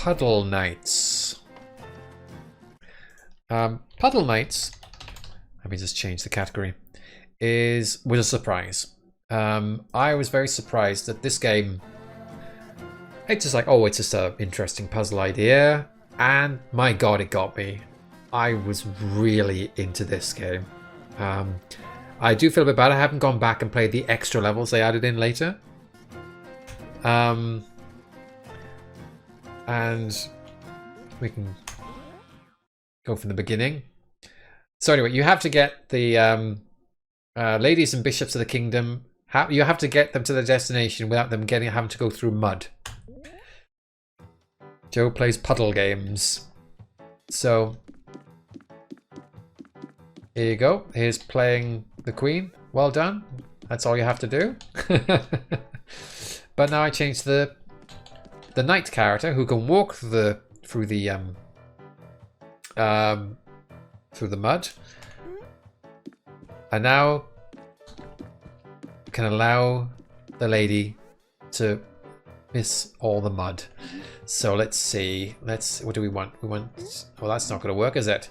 Puddle Knights. Puddle Knights, let me just change the category, was a surprise. I was very surprised that this game, it's just like, oh, it's just an interesting puzzle idea. And my god, it got me. I was really into this game. I do feel a bit bad. I haven't gone back and played the extra levels they added in later. And we can go from the beginning. So anyway, you have to get the ladies and bishops of the kingdom. You have to get them to their destination without them having to go through mud. Joe plays puddle games. So here you go. Here's playing the queen. Well done. That's all you have to do. But now I changed the knight character who can walk through the mud, and now can allow the lady to miss all the mud. So let's see. What do we want? We want. Well, that's not going to work, is it?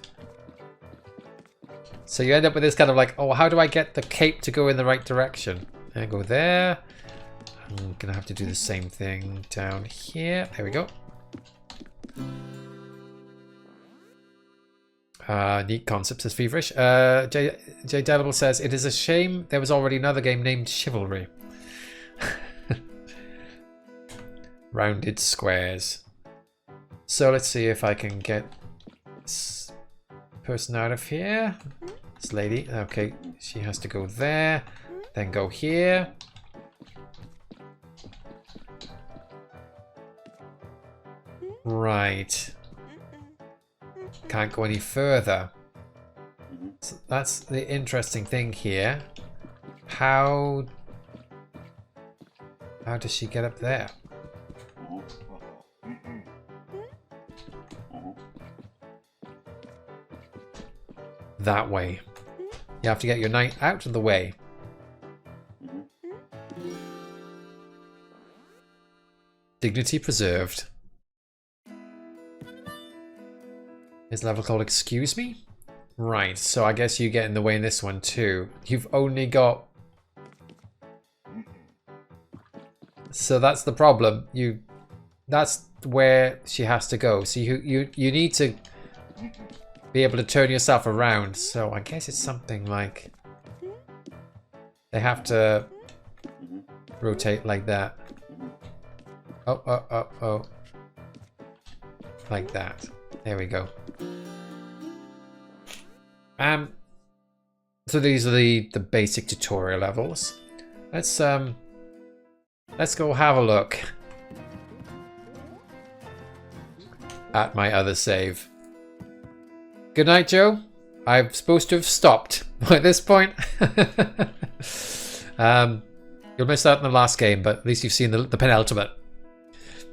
So you end up with this kind of like, oh, how do I get the cape to go in the right direction? And go there. I'm gonna have to do the same thing down here. There we go. Neat concept, says Feverish. J Delible says, it is a shame there was already another game named Chivalry. Rounded squares. So let's see if I can get this person out of here. This lady. Okay, she has to go there. Then go here. Right. Can't go any further. So that's the interesting thing here. How does she get up there? That way. You have to get your knight out of the way. Dignity preserved. Is level called Excuse Me? Right, so I guess you get in the way in this one too. You've only got... So that's the problem. That's where she has to go. So you need to be able to turn yourself around. So I guess it's something like... They have to rotate like that. Oh. Like that. There we go. So these are the basic tutorial levels. Let's go have a look at my other save. Good night, Joe. I'm supposed to have stopped by this point. You'll miss out on the last game, but at least you've seen the penultimate.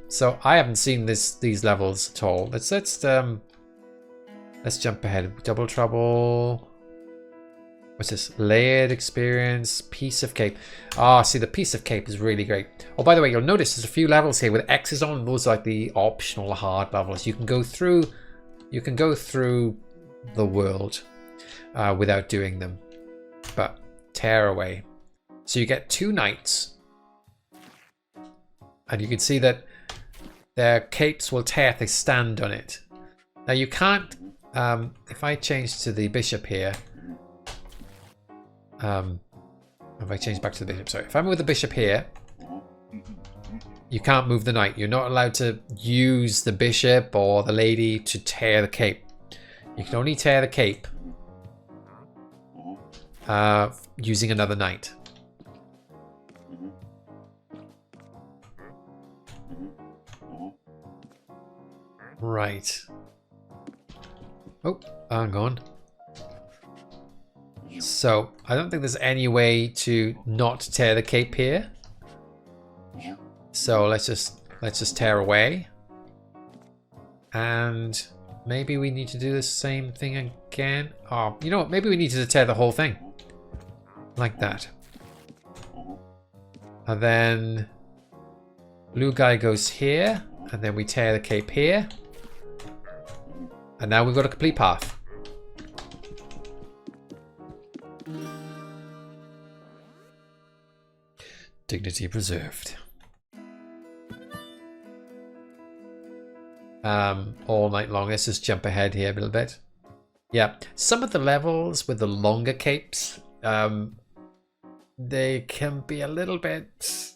So I haven't seen these levels at all. Let's jump ahead. Double Trouble. What's this? Layered experience. Piece of Cape. Ah, see, the Piece of Cape is really great. Oh, by the way, you'll notice there's a few levels here with X's on. Those are like the optional hard levels. You can go through the world without doing them. But tear away. So you get 2 knights. And you can see that their capes will tear if they stand on it. Now you can't, if I change to the bishop here, if I change back to the bishop, sorry. If I'm with the bishop here, you can't move the knight. You're not allowed to use the bishop or the lady to tear the cape. You can only tear the cape using another knight. Right. Oh, hang on. So, I don't think there's any way to not tear the cape here. So let's just tear away. And maybe we need to do the same thing again. Oh, you know what? Maybe we need to tear the whole thing. Like that. And then blue guy goes here. And then we tear the cape here. And now we've got a complete path. Dignity preserved. All night long. Let's just jump ahead here a little bit. Yeah, some of the levels with the longer capes, they can be a little bit,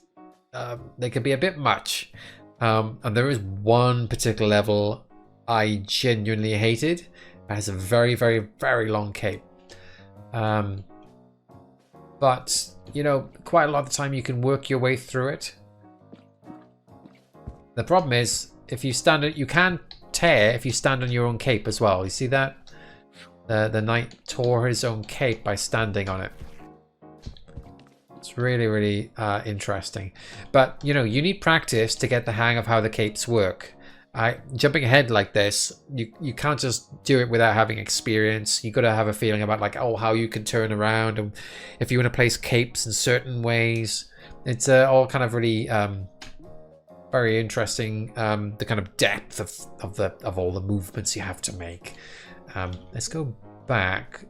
they can be a bit much. And there is one particular level I genuinely hated. It has a very, very, very long cape. But, you know, quite a lot of the time you can work your way through it. The problem is, if you stand, you can tear if you stand on your own cape as well. You see that? The knight tore his own cape by standing on it. It's really, really interesting. But, you know, you need practice to get the hang of how the capes work. Jumping ahead like this, you can't just do it without having experience. You got to have a feeling about, like, oh, how you can turn around, and if you want to place capes in certain ways. It's all kind of really very interesting. The kind of depth of all the movements you have to make. Let's go back.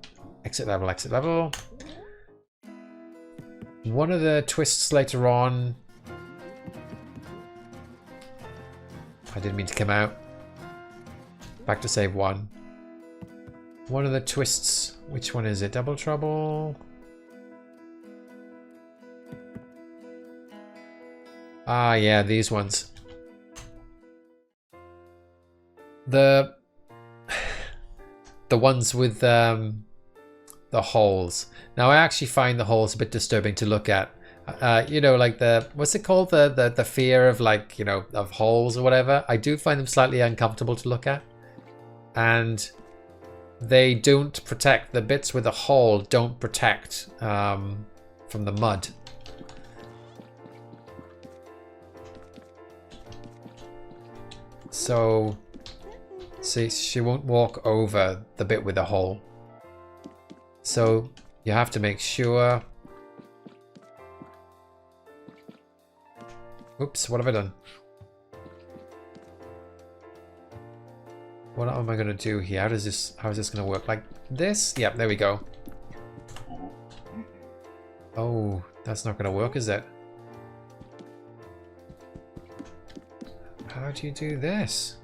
Exit level, exit level. One of the twists later on. I didn't mean to come out. Back to save one. One of the twists. Which one is it? Double trouble? Ah, yeah, these ones. The ones with the holes. Now, I actually find the holes a bit disturbing to look at. You know, like what's it called? The fear of, like, you know, of holes or whatever. I do find them slightly uncomfortable to look at. And they don't protect, the bits with the hole don't protect from the mud. So, see, she won't walk over the bit with the hole. So you have to make sure. Oops, what have I done? What am I going to do here? How is this going to work? Like this? Yep, there we go. Oh, that's not going to work, is it? How do you do this?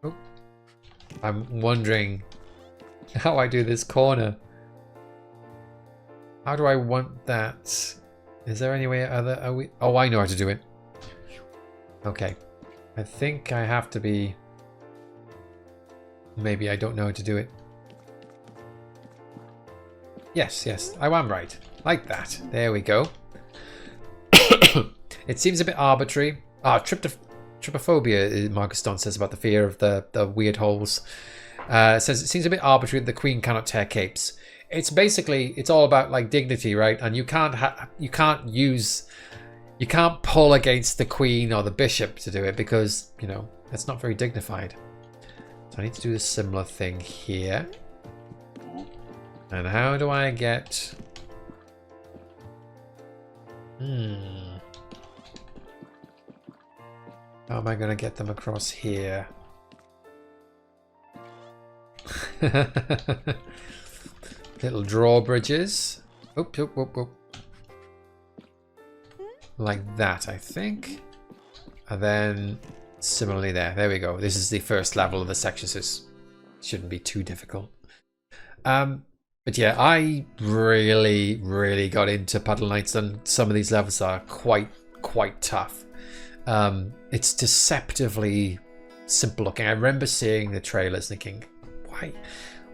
Oh, I'm wondering how I do this corner. How do I want that? Is there any way other? Are we? Oh, I know how to do it. Okay. I think I have to be... Maybe I don't know how to do it. Yes, yes, I am right. Like that. There we go. It seems a bit arbitrary. Trypophobia, Marcus Don says about the fear of the weird holes. Says it seems a bit arbitrary that the queen cannot tear capes. It's basically, it's all about, like, dignity, right? And you can't pull against the queen or the bishop to do it because, you know, that's not very dignified. So I need to do a similar thing here. And how do I get... How am I going to get them across here? Little drawbridges. Oop, oop, oop, oop. Like that, I think. And then similarly there. There we go. This is the first level of the section, so it shouldn't be too difficult. But yeah, I really, really got into Puddle Knights, and some of these levels are quite tough. It's deceptively simple looking. I remember seeing the trailers thinking, why?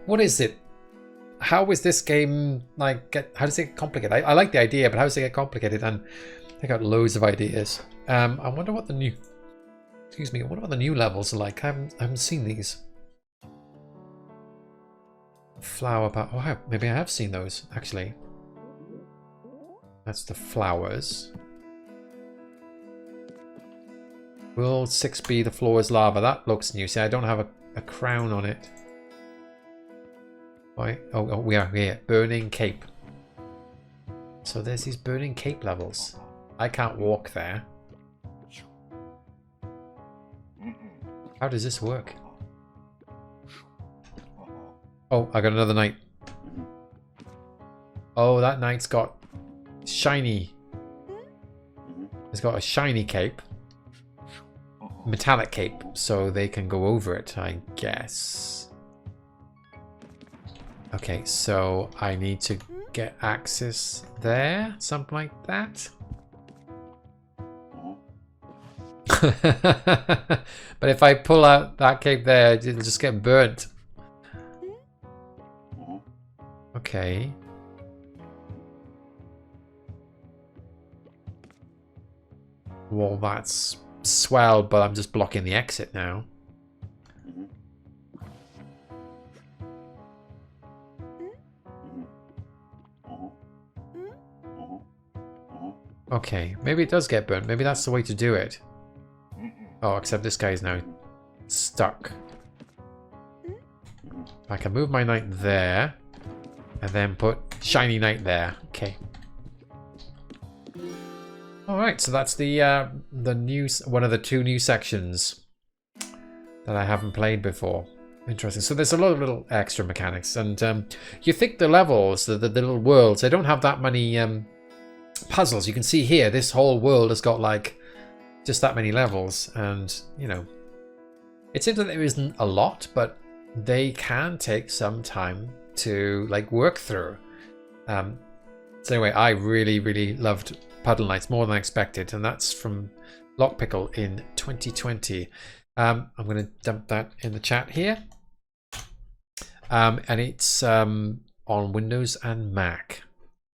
What is it? How is this game, like, how does it get complicated? I like the idea, but how does it get complicated? And I got loads of ideas. I wonder what the new... Excuse me, I wonder what the new levels are like. I haven't seen these. Flower pot. Oh, maybe I have seen those, actually. That's the flowers. World 6B, the floor is lava. That looks new. See, I don't have a crown on it. Why? Oh, we are here. Burning Cape. So there's these Burning Cape levels. I can't walk there. How does this work? Oh, I got another knight. Oh, that knight's got shiny. It's got a shiny cape. Metallic cape, so they can go over it, I guess. Okay, so I need to get access there, something like that. But if I pull out that cape there, it'll just get burnt. Okay. Well, that's swell, but I'm just blocking the exit now. Okay, maybe it does get burnt. Maybe that's the way to do it. Oh, except this guy is now stuck. I can move my knight there and then put shiny knight there. Okay. All right, so that's the new one of the 2 new sections that I haven't played before. Interesting. So there's a lot of little extra mechanics, and you think the levels, the little worlds, they don't have that many puzzles. You can see here, this whole world has got like just that many levels, and you know, it seems that there isn't a lot, but they can take some time to like work through. So anyway, I really loved Puddle Nights more than I expected, and that's from Lockpickle in 2020. I'm going to dump that in the chat here, and it's on Windows and Mac.